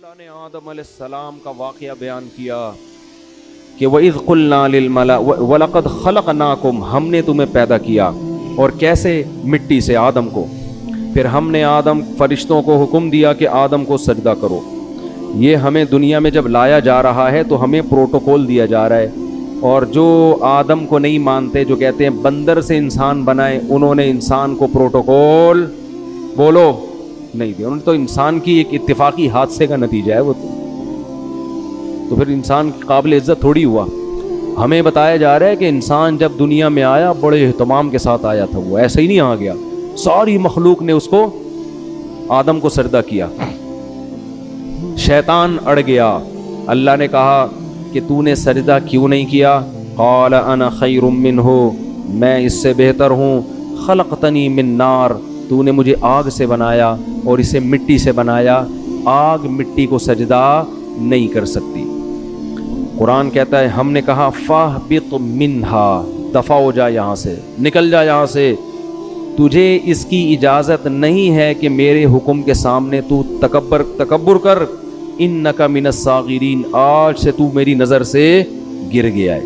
اللہ نے آدم علیہ السلام کا واقعہ بیان کیا کہ وَإِذْ قُلْنَا لِلْمَلَائِكَةِ وَلَقَدْ خَلَقْنَاكُمْ، ہم نے تمہیں پیدا کیا، اور کیسے؟ مٹی سے، آدم کو۔ پھر ہم نے فرشتوں کو حکم دیا کہ آدم کو سجدہ کرو۔ یہ ہمیں دنیا میں جب لایا جا رہا ہے تو ہمیں پروٹوکول دیا جا رہا ہے، اور جو آدم کو نہیں مانتے، جو کہتے ہیں بندر سے انسان بنائے، انہوں نے انسان کو پروٹوکول بولو نہیں دیا، انہوں نے تو انسان کی ایک اتفاقی حادثے کا نتیجہ ہے وہ تو پھر انسان قابل عزت تھوڑی ہوا۔ ہمیں بتایا جا رہا ہے کہ انسان جب دنیا میں آیا بڑے اہتمام کے ساتھ آیا تھا، وہ ایسے ہی نہیں آ گیا، ساری مخلوق نے اس کو، آدم کو سجدہ کیا۔ شیطان اڑ گیا، اللہ نے کہا کہ تو نے سجدہ کیوں نہیں کیا؟ قال انا خیر منہ، میں اس سے بہتر ہوں، خلقتنی من نار، تو نے مجھے آگ سے بنایا اور اسے مٹی سے بنایا، آگ مٹی کو سجدہ نہیں کر سکتی۔ قرآن کہتا ہے ہم نے کہا فاہبط منہا، دفع ہو جا یہاں سے، نکل جا یہاں سے، تجھے اس کی اجازت نہیں ہے کہ میرے حکم کے سامنے تو تکبر کر، انک من الصاغرین، آج سے تو میری نظر سے گر گیا ہے۔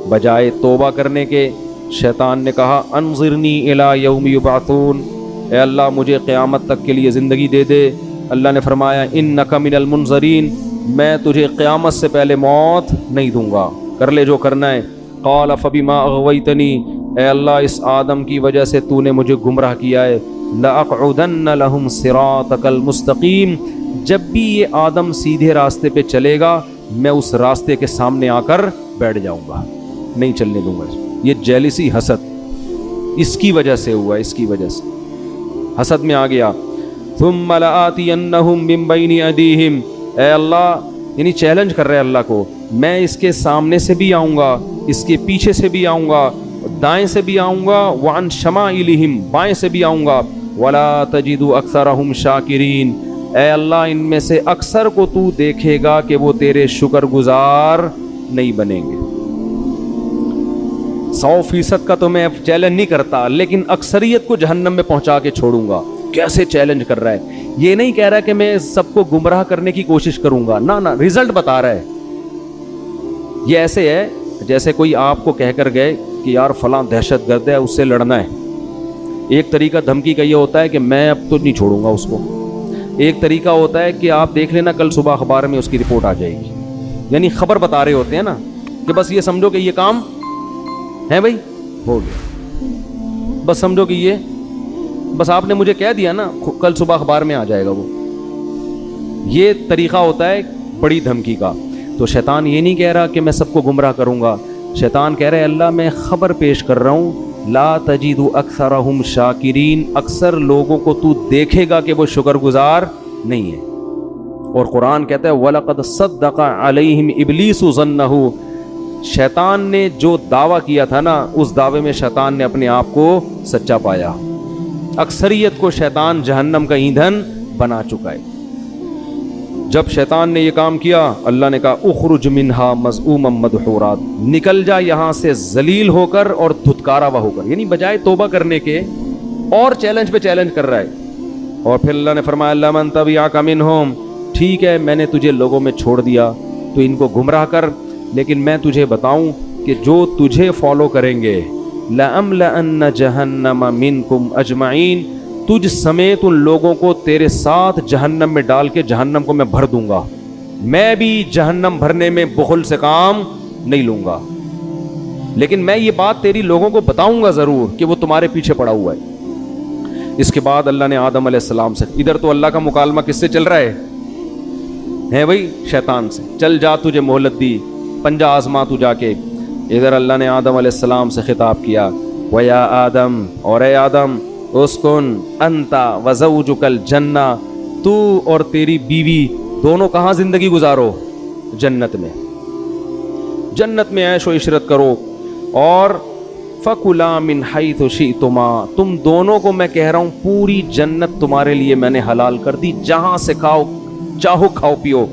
بجائے توبہ کرنے کے شیطان نے کہا انظرنی الی یوم یبعثون، اے اللہ مجھے قیامت تک کے لیے زندگی دے دے۔ اللہ نے فرمایا انک من المنظرین، میں تجھے قیامت سے پہلے موت نہیں دوں گا، کر لے جو کرنا ہے۔ قال فبما اغویتنی، اے اللہ اس آدم کی وجہ سے تو نے مجھے گمراہ کیا ہے، لاقعدن لہم صراطک المستقیم، جب بھی یہ آدم سیدھے راستے پہ چلے گا میں اس راستے کے سامنے آ کر بیٹھ جاؤں گا، نہیں چلنے دوں گا۔ یہ جیلسی، حسد، اس کی وجہ سے ہوا، اس کی وجہ سے حسد میں آ گیا۔ ثم لآتینہم من بین ایدیہم، اے اللہ، یعنی چیلنج کر رہے اللہ کو، میں اس کے سامنے سے بھی آؤں گا، اس کے پیچھے سے بھی آؤں گا، دائیں سے بھی آؤں گا، وعن شمائلہم، بائیں سے بھی آؤں گا، ولا تجد اکثرہم شاکرین، اے اللہ ان میں سے اکثر کو تو دیکھے گا کہ وہ تیرے شکر گزار نہیں بنیں گے۔ 100% کا تو میں چیلنج نہیں کرتا، لیکن اکثریت کو جہنم میں پہنچا کے چھوڑوں گا۔ کیسے چیلنج کر رہا ہے؟ یہ نہیں کہہ رہا کہ میں سب کو گمراہ کرنے کی کوشش کروں گا، نہ رزلٹ بتا رہا ہے۔ یہ ایسے ہے جیسے کوئی آپ کو کہہ کر گئے کہ یار فلاں دہشت گرد ہے، اس سے لڑنا ہے۔ ایک طریقہ دھمکی کا یہ ہوتا ہے کہ میں اب تو نہیں چھوڑوں گا اس کو۔ ایک طریقہ ہوتا ہے کہ آپ دیکھ لینا کل صبح اخبار میں اس کی رپورٹ آ جائے گی، یعنی خبر بتا رہے ہوتے ہیں نا کہ بس یہ سمجھو کہ یہ کام ہے بھائی، ہو گیا، بس سمجھو کہ یہ بس آپ نے مجھے کہہ دیا نا، کل صبح اخبار میں آ جائے گا وہ۔ یہ طریقہ ہوتا ہے بڑی دھمکی کا۔ تو شیطان یہ نہیں کہہ رہا کہ میں سب کو گمراہ کروں گا، شیطان کہہ رہے اللہ میں خبر پیش کر رہا ہوں، لا تجد اکثرہم شاکرین، اکثر لوگوں کو تو دیکھے گا کہ وہ شکر گزار نہیں ہے۔ اور قرآن کہتا ہے وَلَقَدْ صَدَّقَ عَلَيْهِمْ إِبْلِيسُ ظَنَّهُ، شیطان نے جو دعویٰ کیا تھا نا، اس دعوے میں شیطان نے اپنے آپ کو سچا پایا۔ اکثریت کو شیطان جہنم کا ایندھن بنا چکا ہے۔ جب شیطان نے یہ کام کیا، اللہ نے کہا اخرج منہا مذءوما مدحورا، نکل جا یہاں سے ذلیل ہو کر اور دھتکارا ہوا ہو کر، یعنی بجائے توبہ کرنے کے اور چیلنج پہ چیلنج کر رہا ہے۔ اور پھر اللہ نے فرمایا لمن تبعک منہم، ٹھیک ہے میں نے تجھے لوگوں میں چھوڑ دیا تو ان کو گمراہ کر، لیکن میں تجھے بتاؤں کہ جو تجھے فالو کریں گے لَأَمْلَأَنَّ جَهَنَّمَ مِنْكُمْ أَجْمَعِينَ، تجھ سمیت ان لوگوں کو تیرے ساتھ جہنم میں ڈال کے جہنم کو میں بھر دوں گا۔ میں بھی جہنم بھرنے میں بخل سے کام نہیں لوں گا، لیکن میں یہ بات تیری لوگوں کو بتاؤں گا ضرور کہ وہ تمہارے پیچھے پڑا ہوا ہے۔ اس کے بعد اللہ نے آدم علیہ السلام سے، ادھر تو اللہ کا مکالمہ کس سے چل رہا ہے بھائی؟ شیطان سے، چل جا تجھے مہلت دی، پنجہ آزما تو جا کے۔ ادھر اللہ نے آدم علیہ السلام سے خطاب کیا وَيَا آدم، اور اے آدم، اسکن انت وزوجک الجنہ، تو اور تیری بیوی دونوں کہاں زندگی گزارو؟ جنت میں، جنت میں عیش و عشرت کرو، اور فَكُلَا مِنْ حَيْثُ شِئْتُمَا، تم دونوں کو میں کہہ رہا ہوں پوری جنت تمہارے لیے میں نے حلال کر دی، جہاں سے کھاؤ چاہو کھاؤ پیو۔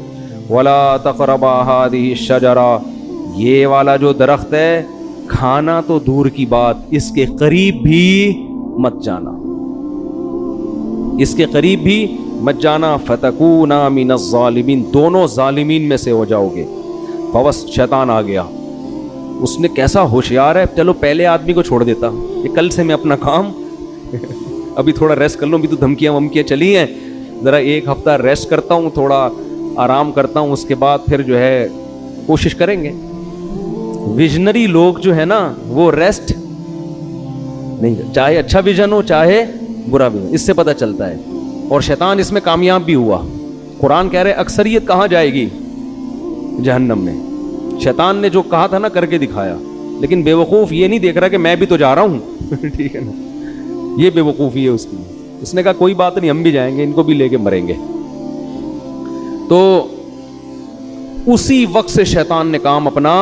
وَلَا تَقْرَبَا هَٰذِهِ الشَّجَرَةَ، یہ والا جو درخت ہے کھانا تو دور کی بات، اس کے قریب بھی مت جانا، اس کے قریب بھی مت جانا فتکونا من الظالمین، دونوں ظالمین میں سے ہو جاؤ گے. فوس شیطان آ گیا. اس نے کیسا ہوشیار ہے، چلو پہلے آدمی کو چھوڑ دیتا، یہ کل سے میں اپنا کام ابھی تھوڑا ریسٹ کر لوں، ابھی تو دھمکیاں ومکیاں چلی ہیں، ذرا ایک ہفتہ ریسٹ کرتا ہوں، تھوڑا آرام کرتا ہوں، اس کے بعد پھر جو ہے کوشش کریں گے. ویژنری لوگ جو ہے نا وہ ریسٹ نہیں، چاہے اچھا ویژن ہو چاہے برا ویژن، اس سے پتہ چلتا ہے. اور شیطان اس میں کامیاب بھی ہوا. قرآن کہہ رہے اکثریت کہاں جائے گی؟ جہنم میں. شیطان نے جو کہا تھا نا کر کے دکھایا، لیکن بے وقوف یہ نہیں دیکھ رہا کہ میں بھی تو جا رہا ہوں ٹھیک ہے نا، یہ بے وقوفی ہے اس کی. اس نے کہا کوئی بات نہیں، ہم بھی جائیں گے، ان کو بھی لے کے مریں گے. تو اسی وقت سے شیطان نے کام اپنا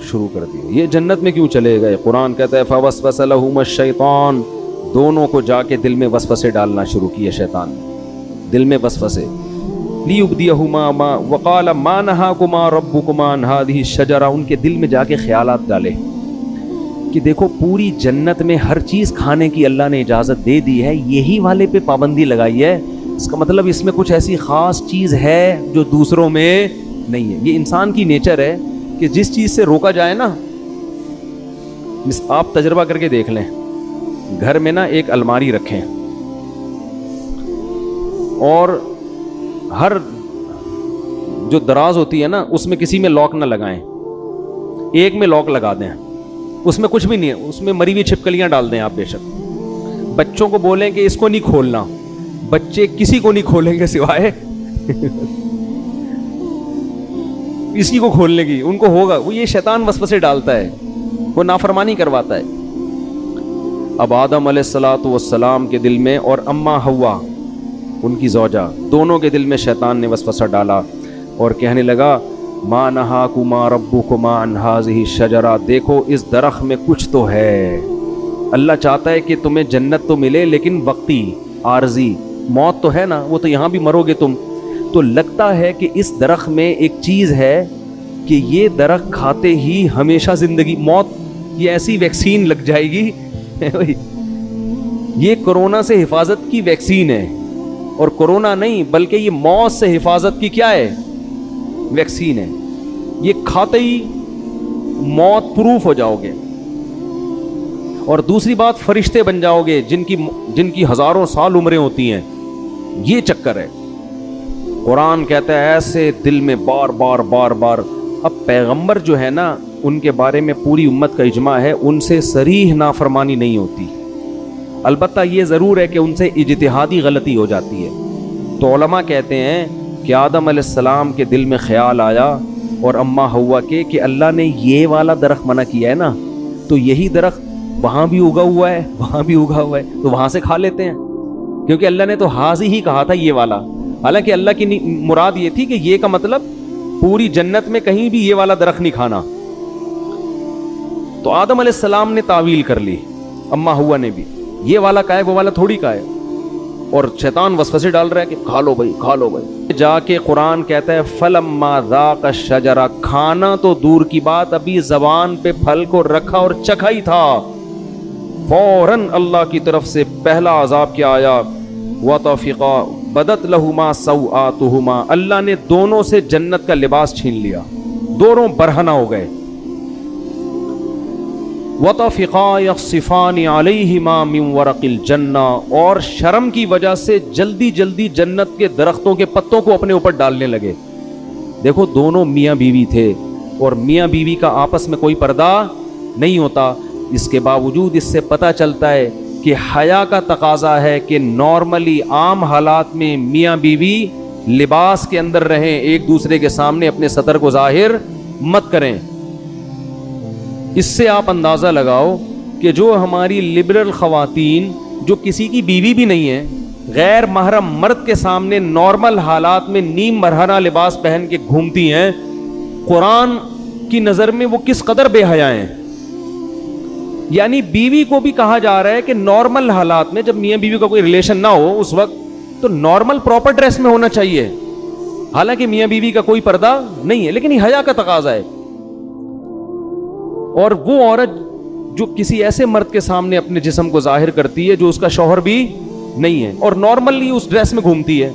شروع کر دیا. یہ جنت میں کیوں چلے گئے؟ قرآن کہتا ہے فوسوس لہما الشیطان، دونوں کو جا کے دل میں وسوسے ڈالنا شروع کیے شیطان نے، دل میں وسوسے. لیبدیہما ما وقال ما نہاکما ربکما عن ہذہ الشجرہ، ان کے دل میں جا کے خیالات ڈالے کہ دیکھو پوری جنت میں ہر چیز کھانے کی اللہ نے اجازت دے دی ہے، یہی والے پہ پابندی لگائی ہے، اس کا مطلب اس میں کچھ ایسی خاص چیز ہے جو دوسروں میں نہیں ہے. یہ انسان کی نیچر ہے کہ جس چیز سے روکا جائے نا، آپ تجربہ کر کے دیکھ لیں، گھر میں نا ایک الماری رکھیں اور ہر جو دراز ہوتی ہے نا اس میں کسی میں لاک نہ لگائیں، ایک میں لاک لگا دیں، اس میں کچھ بھی نہیں ہے، اس میں مری ہوئی چھپکلیاں ڈال دیں. آپ بے شک بچوں کو بولیں کہ اس کو نہیں کھولنا، بچے کسی کو نہیں کھولیں گے سوائے اسی کو کھولنے کی، ان کو ہوگا. وہ یہ شیطان وسوسے ڈالتا ہے، وہ نافرمانی کرواتا ہے. اب آدم علیہ الصلوۃ والسلام کے دل میں اور اماں حوا ان کی زوجہ، دونوں کے دل میں شیطان نے وسوسہ ڈالا اور کہنے لگا ما نہاکما ربکما عن ہذہ الشجرہ، دیکھو اس درخت میں کچھ تو ہے، اللہ چاہتا ہے کہ تمہیں جنت تو ملے لیکن وقتی، عارضی، موت تو ہے نا، وہ تو یہاں بھی مرو گے تم. تو لگتا ہے کہ اس درخت میں ایک چیز ہے کہ یہ درخت کھاتے ہی ہمیشہ زندگی، موت، یہ ایسی ویکسین لگ جائے گی یہ کرونا سے حفاظت کی ویکسین ہے، اور کرونا نہیں بلکہ یہ موت سے حفاظت کی کیا ہے؟ ویکسین ہے. یہ کھاتے ہی موت پروف ہو جاؤ گے. اور دوسری بات، فرشتے بن جاؤ گے جن کی ہزاروں سال عمریں ہوتی ہیں. یہ چکر ہے. قرآن کہتا ہے ایسے دل میں بار بار بار بار. اب پیغمبر جو ہے نا ان کے بارے میں پوری امت کا اجماع ہے، ان سے صریح نافرمانی نہیں ہوتی. البتہ یہ ضرور ہے کہ ان سے اجتہادی غلطی ہو جاتی ہے. تو علماء کہتے ہیں کہ آدم علیہ السلام کے دل میں خیال آیا اور اماں حوا کے کہ اللہ نے یہ والا درخت منع کیا ہے نا، تو یہی درخت وہاں بھی اگا ہوا ہے، وہاں بھی اگا ہوا ہے، تو وہاں سے کھا لیتے ہیں، کیونکہ اللہ نے تو حاضی ہی کہا تھا یہ والا. حالانکہ اللہ کی مراد یہ تھی کہ یہ کا مطلب پوری جنت میں کہیں بھی یہ والا درخت نہیں کھانا. تو آدم علیہ السلام نے تعویل کر لی، اماں حوا نے بھی، یہ والا کا ہے وہ والا تھوڑی کا ہے. اور شیطان وسوسے ڈال رہا ہے کہ کھا لو بھائی، کھا لو بھائی. جا کے قرآن کہتا ہے فلما ذاق الشجرہ، کھانا تو دور کی بات، ابھی زبان پہ پھل کو رکھا اور چکھا ہی تھا، فوراً اللہ کی طرف سے پہلا عذاب کیا آیا، وطفقا بدت لہما سوآتہما، اللہ نے دونوں سے جنت کا لباس چھین لیا، دونوں برہنہ ہو گئے. وطفقا یخصفان علیہما من ورق الجنہ، اور شرم کی وجہ سے جلدی جلدی جنت کے درختوں کے پتوں کو اپنے اوپر ڈالنے لگے. دیکھو دونوں میاں بیوی تھے اور میاں بیوی کا آپس میں کوئی پردہ نہیں ہوتا. اس کے باوجود اس سے پتہ چلتا ہے کہ حیا کا تقاضا ہے کہ نارملی عام حالات میں میاں بیوی لباس کے اندر رہیں، ایک دوسرے کے سامنے اپنے سطر کو ظاہر مت کریں. اس سے آپ اندازہ لگاؤ کہ جو ہماری لبرل خواتین جو کسی کی بیوی بھی نہیں ہیں، غیر محرم مرد کے سامنے نارمل حالات میں نیم برہنہ لباس پہن کے گھومتی ہیں، قرآن کی نظر میں وہ کس قدر بے حیا ہیں. یعنی بیوی کو بھی کہا جا رہا ہے کہ نارمل حالات میں جب میاں بیوی کا کوئی ریلیشن نہ ہو اس وقت تو نارمل پراپر ڈریس میں ہونا چاہیے، حالانکہ میاں بیوی کا کوئی پردہ نہیں ہے، لیکن یہ حیا کا تقاضا ہے. اور وہ عورت جو کسی ایسے مرد کے سامنے اپنے جسم کو ظاہر کرتی ہے جو اس کا شوہر بھی نہیں ہے اور نارملی اس ڈریس میں گھومتی ہے،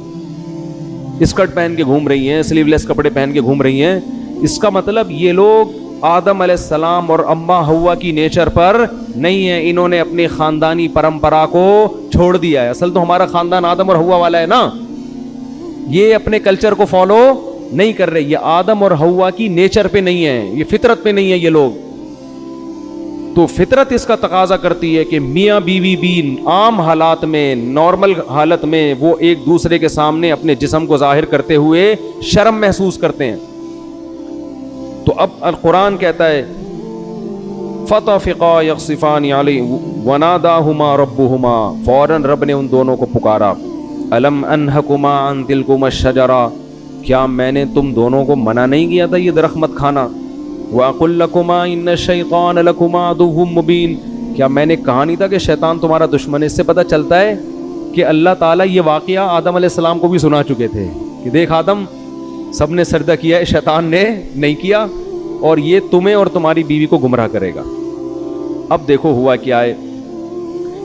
اسکرٹ پہن کے گھوم رہی ہیں, سلیو لیس کپڑے پہن کے گھوم رہی ہیں. اس کا مطلب یہ لوگ آدم علیہ السلام اور اما ہوا کی نیچر پر نہیں ہے, انہوں نے اپنی خاندانی پرمپرا کو چھوڑ دیا ہے. اصل تو ہمارا خاندان آدم اور ہوا والا ہے نا, یہ اپنے کلچر کو فالو نہیں کر رہے. یہ آدم اور ہوا کی نیچر پہ نہیں ہے, یہ فطرت پہ نہیں ہے یہ لوگ. تو فطرت اس کا تقاضا کرتی ہے کہ میاں بیوی بھی عام حالات میں, نارمل حالت میں وہ ایک دوسرے کے سامنے اپنے جسم کو ظاہر کرتے ہوئے شرم محسوس کرتے ہیں. تو اب القرآن کہتا ہے فَطَفِقَا يَخْصِفَانِ عَلَيْهِ وَنَادَاهُمَا رَبُّهُمَا, فوراً رب نے ان دونوں کو پکارا. أَلَمْ أَنْهَكُمَا عَنْ تِلْكُمَا الشَّجَرَةِ, کیا میں نے تم دونوں کو منع نہیں کیا تھا یہ درخت مت کھانا. وَأَقُلْ لَكُمَا إِنَّ الشَّيْطَانَ لَكُمَا عَدُوٌّ مُّبِينٌ, کیا میں نے کہا نہیں تھا کہ شیطان تمہارا دشمن ہے. اس سے پتہ چلتا ہے کہ اللہ تعالیٰ یہ واقعہ آدم علیہ السلام کو بھی سنا چکے تھے کہ دیکھ آدم, سب نے سجدہ کیا ہے, شیطان نے نہیں کیا, اور یہ تمہیں اور تمہاری بیوی کو گمراہ کرے گا. اب دیکھو ہوا کیا ہے,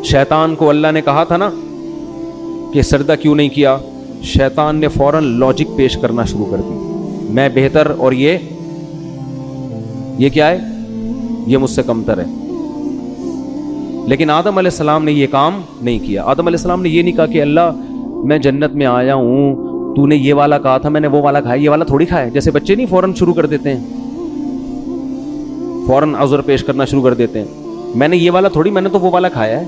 شیطان کو اللہ نے کہا تھا نا کہ سجدہ کیوں نہیں کیا, شیطان نے فوراً لاجک پیش کرنا شروع کر دی, میں بہتر اور یہ کیا ہے, یہ مجھ سے کمتر ہے. لیکن آدم علیہ السلام نے یہ کام نہیں کیا. آدم علیہ السلام نے یہ نہیں کہا کہ اللہ میں جنت میں آیا ہوں, تو نے یہ والا کہا تھا, میں نے وہ والا کھایا, یہ والا تھوڑی کھایا. جیسے بچے نہیں فوراً شروع کر دیتے ہیں, فوراً عذر پیش کرنا شروع کر دیتے ہیں, میں نے یہ والا تھوڑی, میں نے تو وہ والا کھایا ہے.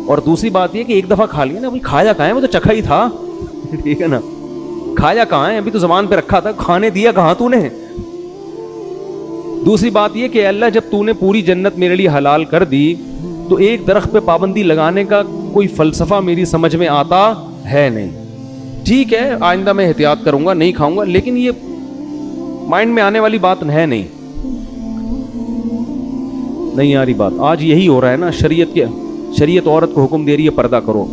اور دوسری بات یہ کہ ایک دفعہ کھا لیا نا, ابھی کھایا کہاں ہے, وہ تو چکھا ہی تھا, ٹھیک ہے نا, کھایا کہاں ہے, ابھی تو زبان پہ رکھا تھا, کھانے دیا کہاں تو نے. دوسری بات یہ کہ اللہ جب تو نے پوری جنت میرے لیے حلال کر دی تو ایک درخت پہ پابندی لگانے کا کوئی فلسفہ میری سمجھ میں آتا ہے نہیں. ٹھیک ہے آئندہ میں احتیاط کروں گا, نہیں کھاؤں گا, لیکن یہ مائنڈ میں آنے والی بات ہے نہیں آ رہی بات. آج یہی ہو رہا ہے نا, شریعت عورت کو حکم دے رہی ہے پردہ کرو.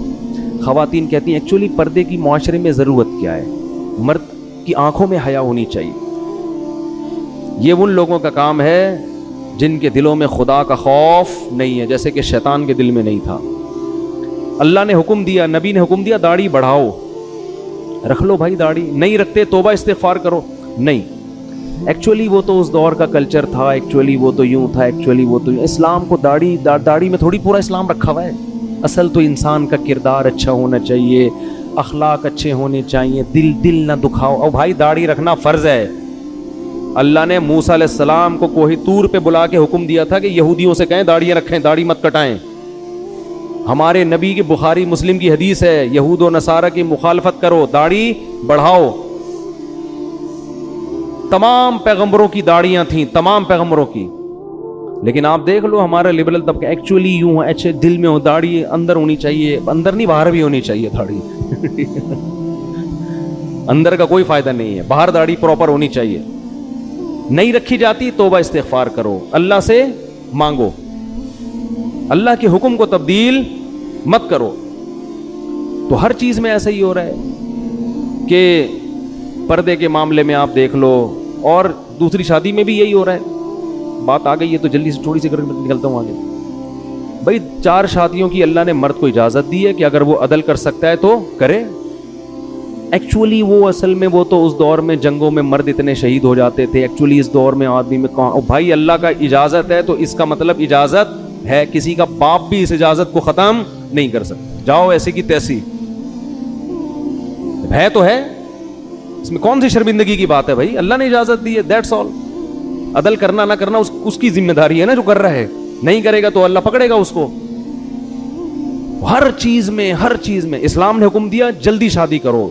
خواتین کہتی ہیں ایکچولی پردے کی معاشرے میں ضرورت کیا ہے, مرد کی آنکھوں میں حیا ہونی چاہیے. یہ ان لوگوں کا کام ہے جن کے دلوں میں خدا کا خوف نہیں ہے, جیسے کہ شیطان کے دل میں نہیں تھا. اللہ نے حکم دیا, نبی نے حکم دیا داڑھی بڑھاؤ, رکھ لو بھائی داڑھی, نہیں رکھتے توبہ استغفار کرو. نہیں, ایکچولی وہ تو اس دور کا کلچر تھا, ایکچولی وہ تو یوں تھا, ایکچولی وہ تو یوں. اسلام کو داڑھی میں تھوڑی پورا اسلام رکھا ہوا ہے. اصل تو انسان کا کردار اچھا ہونا چاہیے, اخلاق اچھے ہونے چاہیے, دل نہ دکھاؤ. اور بھائی داڑھی رکھنا فرض ہے. اللہ نے موسیٰ علیہ السلام کو کوہ طور پہ بلا کے حکم دیا تھا کہ یہودیوں سے کہیں داڑیاں رکھیں, داڑھی مت کٹائیں. ہمارے نبی کی بخاری مسلم کی حدیث ہے, یہود و نصارہ کی مخالفت کرو, داڑھی بڑھاؤ. تمام پیغمبروں کی داڑیاں تھیں, تمام پیغمبروں کی. لیکن آپ دیکھ لو ہمارا لبرل طبقہ ایکچولی یوں ہے, اچھے دل میں ہو, داڑھی اندر ہونی چاہیے, اندر نہیں باہر بھی ہونی چاہیے داڑھی. اندر کا کوئی فائدہ نہیں ہے, باہر داڑھی پراپر ہونی چاہیے. نہیں رکھی جاتی توبہ استغفار کرو, اللہ سے مانگو, اللہ کے حکم کو تبدیل مت کرو. تو ہر چیز میں ایسا ہی ہو رہا ہے کہ پردے کے معاملے میں آپ دیکھ لو, اور دوسری شادی میں بھی یہی ہو رہا ہے. بات آ گئی ہے تو جلدی سے تھوڑی سی کر نکلتا ہوں آگے. بھائی 4 شادیوں کی اللہ نے مرد کو اجازت دی ہے کہ اگر وہ عدل کر سکتا ہے تو کرے. ایکچولی وہ اصل میں وہ تو اس دور میں جنگوں میں مرد اتنے شہید ہو جاتے تھے, ایکچولی اس دور میں آدمی میں کہاں. بھائی اللہ کا اجازت ہے تو اس کا مطلب اجازت ہے, کسی کا باپ بھی اس اجازت کو ختم نہیں کر سکتا. جاؤ ایسے کی تیسی ہے تو ہے, اس میں کون سی شرمندگی کی بات ہے بھائی, اللہ نے اجازت دی ہے, دیٹس آل. عدل کرنا نہ کرنا اس کی ذمہ داری ہے نا, جو کر رہا ہے. نہیں کرے گا تو اللہ پکڑے گا اس کو. ہر چیز میں اسلام نے حکم دیا جلدی شادی کرو,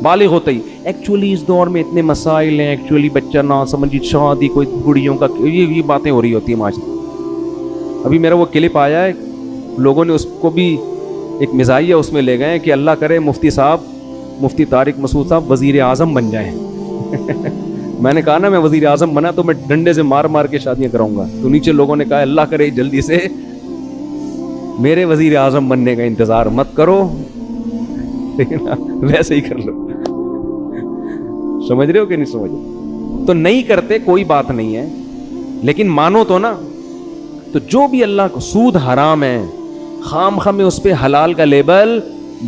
بالغ ہوتے ہی. ایکچولی اس دور میں اتنے مسائل ہیں, ایکچولی بچہ نہ سمجھی, شادی کوئی بڑیوں کا, یہ باتیں ہو رہی ہوتی ہیں آج. ابھی میرا وہ کلپ آیا ہے, لوگوں نے اس کو بھی ایک مزاحیہ اس میں لے گئے کہ اللہ کرے مفتی طارق مسعود صاحب وزیر اعظم بن جائیں. میں نے کہا نا میں وزیر اعظم بنا تو میں ڈنڈے سے مار کے شادیاں کراؤں گا. تو نیچے لوگوں نے کہا اللہ کرے جلدی سے میرے وزیر اعظم بننے کا انتظار مت کرو, ویسے ہی کر لو. سمجھ رہے ہو کہ نہیں سمجھ رہے؟ تو نہیں کرتے کوئی بات نہیں ہے, لیکن مانو تو نا. تو جو بھی اللہ کو سود حرام ہے, خام خام میں اس پہ حلال کا لیبل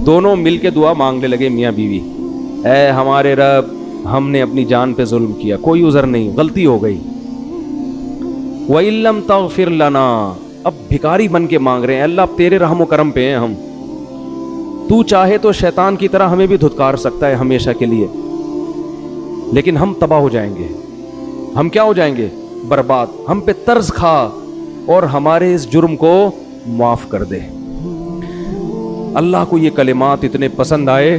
دونوں مل کے دعا مانگنے لگے میاں بیوی، اے ہمارے رب ہم نے اپنی جان پہ ظلم کیا، کوئی عذر نہیں، غلطی ہو گئی۔ وَإِن لَّمْ تَغْفِرْ لَنَا، اب بھکاری بن کے مانگ رہے ہیں، اللہ اب تیرے رحم و کرم پہ ہیں ہم، تو چاہے تو شیطان کی طرح ہمیں بھی دھتکار سکتا ہے ہمیشہ کے لیے، لیکن ہم تباہ ہو جائیں گے، ہم کیا ہو جائیں گے؟ برباد، ہم پہ طرز کھا اور ہمارے اس جرم کو معاف کر دے۔ اللہ کو یہ کلمات اتنے پسند آئے،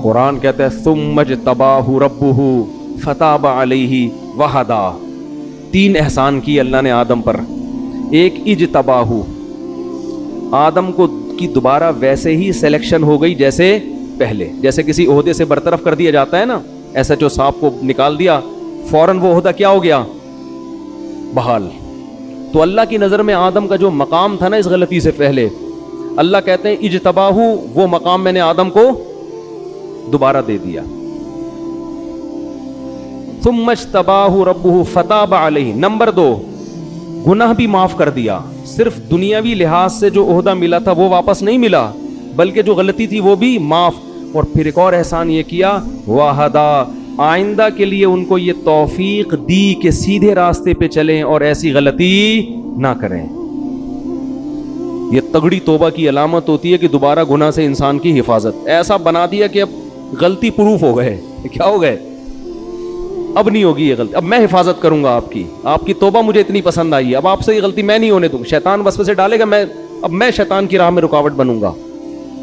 قرآن کہتا ہے ثم اجتباہ ربہ فتاب علیہ وہدا، 3 احسان کی اللہ نے آدم پر۔ ایک اجتباہ، آدم کو کی دوبارہ ویسے ہی سلیکشن ہو گئی جیسے پہلے، جیسے کسی عہدے سے برطرف کر دیا جاتا ہے نا، ایسا جو صاحب کو نکال دیا فوراً وہ عہدہ کیا ہو گیا؟ بحال۔ تو اللہ کی نظر میں آدم کا جو مقام تھا نا اس غلطی سے پہلے، اللہ کہتے ہیں اجتباہ، وہ مقام میں نے آدم کو دوبارہ دے دیا۔ ثم اجتباہ ربہ فتاب علیہ، نمبر 2 گناہ بھی معاف کر دیا، صرف دنیاوی لحاظ سے جو عہدہ ملا تھا وہ واپس نہیں ملا، بلکہ جو غلطی تھی وہ بھی معاف۔ اور پھر ایک اور احسان یہ کیا، وہدا، آئندہ کے لیے ان کو یہ توفیق دی کہ سیدھے راستے پہ چلیں اور ایسی غلطی نہ کریں۔ یہ تگڑی توبہ کی علامت ہوتی ہے کہ دوبارہ گناہ سے انسان کی حفاظت، ایسا بنا دیا کہ اب غلطی پروف ہو گئے، کیا ہو گئے؟ اب نہیں ہوگی یہ غلطی، اب میں حفاظت کروں گا آپ کی توبہ مجھے اتنی پسند آئی ہے، اب آپ سے یہ غلطی میں نہیں ہونے دوں، شیطان وسوسے ڈالے گا، اب میں شیطان کی راہ میں رکاوٹ بنوں گا۔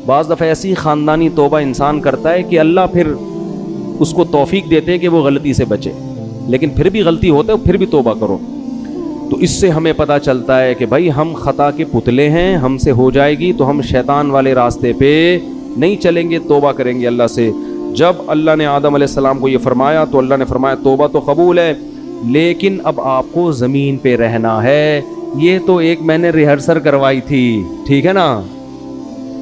بعض دفعہ ایسی خاندانی توبہ انسان کرتا ہے کہ اللہ پھر اس کو توفیق دیتے ہیں کہ وہ غلطی سے بچے، لیکن پھر بھی غلطی ہوتا ہے پھر بھی توبہ کرو۔ تو اس سے ہمیں پتہ چلتا ہے کہ بھائی ہم خطا کے پتلے ہیں، ہم سے ہو جائے گی تو ہم شیطان والے راستے پہ نہیں چلیں گے، توبہ کریں گے اللہ سے۔ جب اللہ نے آدم علیہ السلام کو یہ فرمایا تو اللہ نے فرمایا توبہ تو قبول ہے، لیکن اب آپ کو زمین پہ رہنا ہے۔ یہ تو ایک میں نے ریہرسل کروائی تھی، ٹھیک ہے نا،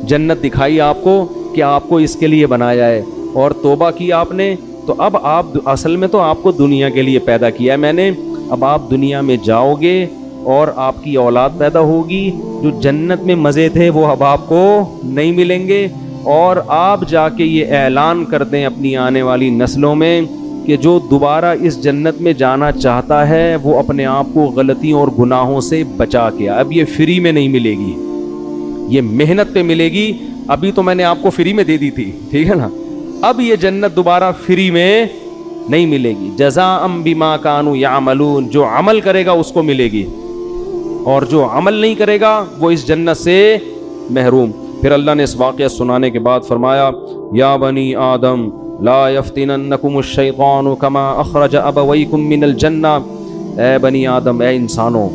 جنت دکھائی آپ کو کہ آپ کو اس کے لیے بنایا ہے، اور توبہ کی آپ نے، تو اب آپ اصل میں تو آپ کو دنیا کے لیے پیدا کیا ہے میں نے، اب آپ دنیا میں جاؤ گے اور آپ کی اولاد پیدا ہوگی، جو جنت میں مزے تھے وہ اب آپ کو نہیں ملیں گے، اور آپ جا کے یہ اعلان کر دیں اپنی آنے والی نسلوں میں کہ جو دوبارہ اس جنت میں جانا چاہتا ہے وہ اپنے آپ کو غلطیوں اور گناہوں سے بچا کے، اب یہ فری میں نہیں ملے گی، یہ محنت پہ ملے گی۔ ابھی تو میں نے آپ کو فری میں دے دی تھی، ٹھیک ہے نا، اب یہ جنت دوبارہ فری میں نہیں ملے گی، جزاء بما کانوا یعملون، جو عمل کرے گا اس کو ملے گی، اور جو عمل نہیں کرے گا وہ اس جنت سے محروم۔ پھر اللہ نے اس واقعہ سنانے کے بعد فرمایا یا بنی آدم لا یفتننکم الشیطان کما اخرج ابویکم من الجنہ، اے بنی آدم، اے انسانوں،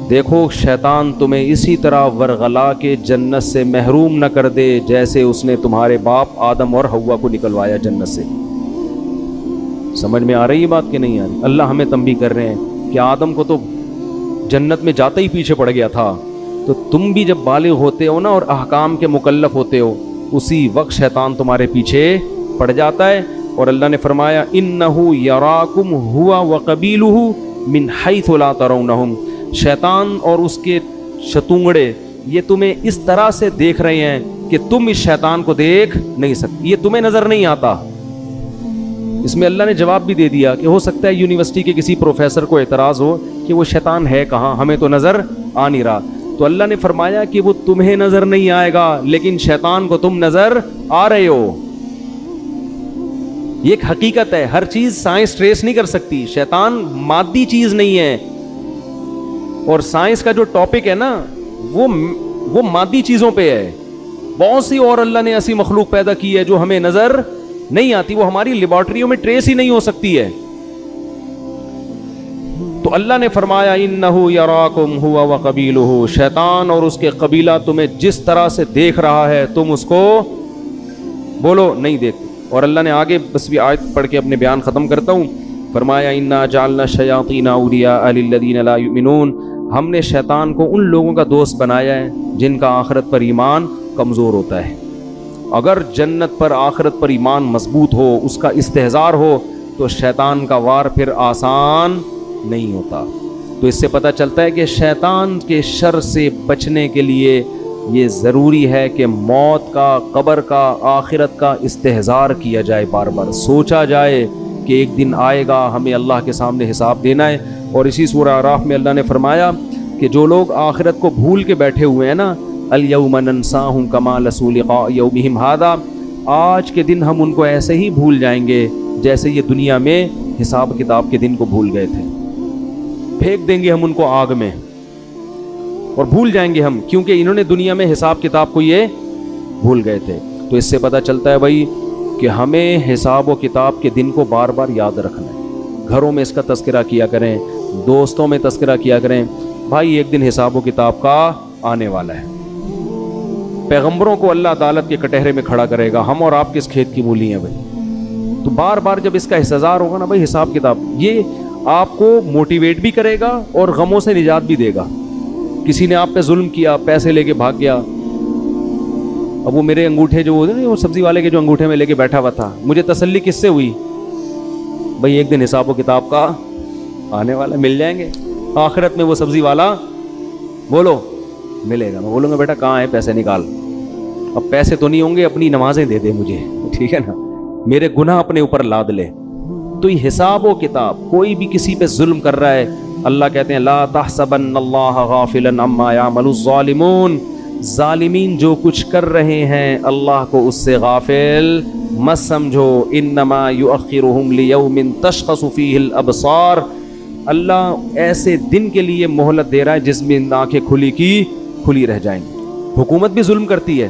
دیکھو شیطان تمہیں اسی طرح ورغلا کے جنت سے محروم نہ کر دے جیسے اس نے تمہارے باپ آدم اور حوا کو نکلوایا جنت سے۔ سمجھ میں آ رہی ہے بات کہ نہیں آ رہی؟ اللہ ہمیں تنبیہ کر رہے ہیں کہ آدم کو تو جنت میں جاتے ہی پیچھے پڑ گیا تھا، تو تم بھی جب بالغ ہوتے ہو نا اور احکام کے مکلف ہوتے ہو، اسی وقت شیطان تمہارے پیچھے پڑ جاتا ہے۔ اور اللہ نے فرمایا انہ یراکم ہوا وقبیلہ من حیث لا ترونہم، شیطان اور اس کے شتونگڑے یہ تمہیں اس طرح سے دیکھ رہے ہیں کہ تم اس شیطان کو دیکھ نہیں سکتے، یہ تمہیں نظر نہیں آتا۔ اس میں اللہ نے جواب بھی دے دیا کہ ہو سکتا ہے یونیورسٹی کے کسی پروفیسر کو اعتراض ہو کہ وہ شیطان ہے کہاں، ہمیں تو نظر آ نہیں رہا، تو اللہ نے فرمایا کہ وہ تمہیں نظر نہیں آئے گا لیکن شیطان کو تم نظر آ رہے ہو۔ یہ ایک حقیقت ہے، ہر چیز سائنس ٹریس نہیں کر سکتی، شیطان مادی چیز نہیں ہے، اور سائنس کا جو ٹاپک ہے نا وہ مادی چیزوں پہ ہے۔ بہت سی اور اللہ نے ایسی مخلوق پیدا کی ہے جو ہمیں نظر نہیں آتی، وہ ہماری لیبارٹریوں میں ٹریس ہی نہیں ہو سکتی ہے۔ تو اللہ نے فرمایا انہ یراکم ہوا وقبیلہ، شیطان اور اس کے قبیلہ تمہیں جس طرح سے دیکھ رہا ہے تم اس کو بولو نہیں دیکھتے۔ اور اللہ نے آگے بس بھی آیت پڑھ کے اپنے بیان ختم کرتا ہوں، فرمایا انا جعلنا الشیاطین اولیاء للذین لا یؤمنون، ہم نے شیطان کو ان لوگوں کا دوست بنایا ہے جن کا آخرت پر ایمان کمزور ہوتا ہے۔ اگر جنت پر آخرت پر ایمان مضبوط ہو، اس کا استحضار ہو، تو شیطان کا وار پھر آسان نہیں ہوتا۔ تو اس سے پتہ چلتا ہے کہ شیطان کے شر سے بچنے کے لیے یہ ضروری ہے کہ موت کا، قبر کا، آخرت کا استحضار کیا جائے، بار بار سوچا جائے کہ ایک دن آئے گا، ہمیں اللہ کے سامنے حساب دینا ہے۔ اور اسی سورہ اعراف میں اللہ نے فرمایا کہ جو لوگ آخرت کو بھول کے بیٹھے ہوئے ہیں نا، الیوم ننساہم کما نسوا لقاء یومہم ھذا، آج کے دن ہم ان کو ایسے ہی بھول جائیں گے جیسے یہ دنیا میں حساب کتاب کے دن کو بھول گئے تھے۔ پھینک دیں گے ہم ان کو آگ میں اور بھول جائیں گے ہم، کیونکہ انہوں نے دنیا میں حساب کتاب کو یہ بھول گئے تھے۔ تو اس سے پتہ چلتا ہے بھائی کہ ہمیں حساب و کتاب کے دن کو بار بار یاد رکھنا ہے، گھروں میں اس کا تذکرہ کیا کریں، دوستوں میں تذکرہ کیا کریں، بھائی ایک دن حساب و کتاب کا آنے والا ہے۔ پیغمبروں کو اللہ عدالت کے کٹہرے میں کھڑا کرے گا، ہم اور آپ کس کھیت کی مولی ہیں بھائی؟ تو بار بار جب اس کا استحضار ہوگا نا بھائی حساب کتاب، یہ آپ کو موٹیویٹ بھی کرے گا اور غموں سے نجات بھی دے گا۔ کسی نے آپ پہ ظلم کیا، پیسے لے کے بھاگ گیا، اب وہ میرے انگوٹھے جو ہوتے ہیں وہ سبزی والے کے جو انگوٹھے میں لے کے بیٹھا ہوا تھا، مجھے تسلی کس سے ہوئی؟ بھائی ایک دن حساب و کتاب کا آنے والا، مل جائیں گے آخرت میں وہ سبزی والا، بولو ملے گا۔ میں بولوں گا بیٹا کہاں ہے پیسے نکال، اب پیسے تو نہیں ہوں گے، اپنی نمازیں دے دے مجھے، ٹھیک ہے نا، میرے گناہ اپنے اوپر لاد لے۔ تو یہ حساب و کتاب، کوئی بھی کسی پہ ظلم کر رہا ہے، اللہ کہتے ہیں لا تحسبن اللہ غافلا عما یعمل الظالمون، ظالمین جو کچھ کر رہے ہیں اللہ کو اس سے غافل مت سمجھو، انما یؤخرہم لیوم تشخص فیہ الابصار، اللہ ایسے دن کے لیے مہلت دے رہا ہے جس میں آنکھیں کھلی کی کھلی رہ جائیں گی۔ حکومت بھی ظلم کرتی ہے،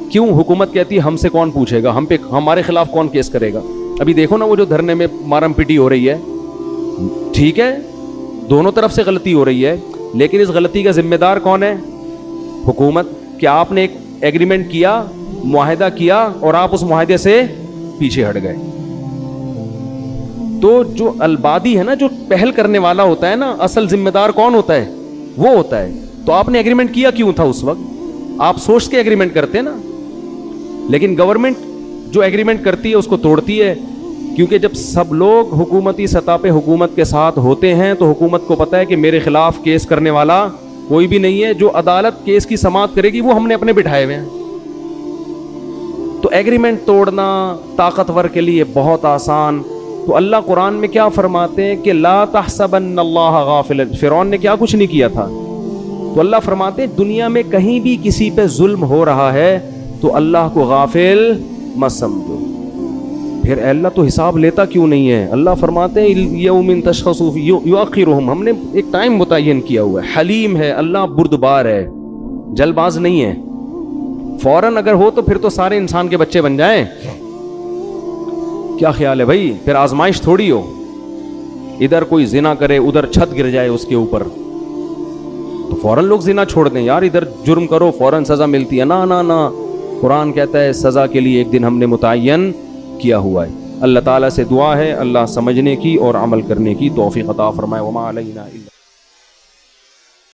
کیوں؟ حکومت کہتی ہے ہم سے کون پوچھے گا، ہم پہ ہمارے خلاف کون کیس کرے گا؟ ابھی دیکھو نا وہ جو دھرنے میں مارم پیٹی ہو رہی ہے، ٹھیک ہے دونوں طرف سے غلطی ہو رہی ہے، لیکن اس غلطی کا ذمہ دار کون ہے؟ حکومت۔ کیا آپ نے ایک ایگریمنٹ کیا، معاہدہ کیا اور آپ اس معاہدے سے پیچھے ہٹ گئے؟ تو جو البادی ہے نا، جو پہل کرنے والا ہوتا ہے نا، اصل ذمہ دار کون ہوتا ہے؟ وہ ہوتا ہے۔ تو آپ نے ایگریمنٹ کیا کیوں تھا اس وقت؟ آپ سوچ کے ایگریمنٹ کرتے ہیں نا، لیکن گورنمنٹ جو ایگریمنٹ کرتی ہے اس کو توڑتی ہے، کیونکہ جب سب لوگ حکومتی سطح پہ حکومت کے ساتھ ہوتے ہیں تو حکومت کو پتہ ہے کہ میرے خلاف کیس کرنے والا کوئی بھی نہیں ہے، جو عدالت کیس کی سماعت کرے گی وہ ہم نے اپنے بٹھائے ہوئے ہیں۔ تو ایگریمنٹ توڑنا طاقتور کے لیے بہت آسان۔ تو اللہ قرآن میں کیا فرماتے ہیں کہ لا تحسبن اللہ غافلا، فرعون نے کیا کچھ نہیں کیا تھا، تو اللہ فرماتے ہیں دنیا میں کہیں بھی کسی پہ ظلم ہو رہا ہے تو اللہ کو غافل مت سمجھو۔ پھر اے اللہ تو حساب لیتا کیوں نہیں ہے؟ اللہ فرماتے ہیں یوم تشخص یؤخرہم، ہم نے ایک ٹائم متعین کیا ہوا ہے، حلیم ہے اللہ، بردبار ہے، جلد باز نہیں ہے، فوراً اگر ہو تو پھر تو سارے انسان کے بچے بن جائیں۔ کیا خیال ہے بھائی؟ پھر آزمائش تھوڑی ہو، ادھر کوئی زنا کرے ادھر چھت گر جائے اس کے اوپر تو فوراً لوگ زنا چھوڑ دیں، یار ادھر جرم کرو فوراً سزا ملتی ہے، نا نا نا، قرآن کہتا ہے سزا کے لیے ایک دن ہم نے متعین کیا ہوا ہے۔ اللہ تعالیٰ سے دعا ہے اللہ سمجھنے کی اور عمل کرنے کی توفیق عطا فرمائے۔ وما علینا الا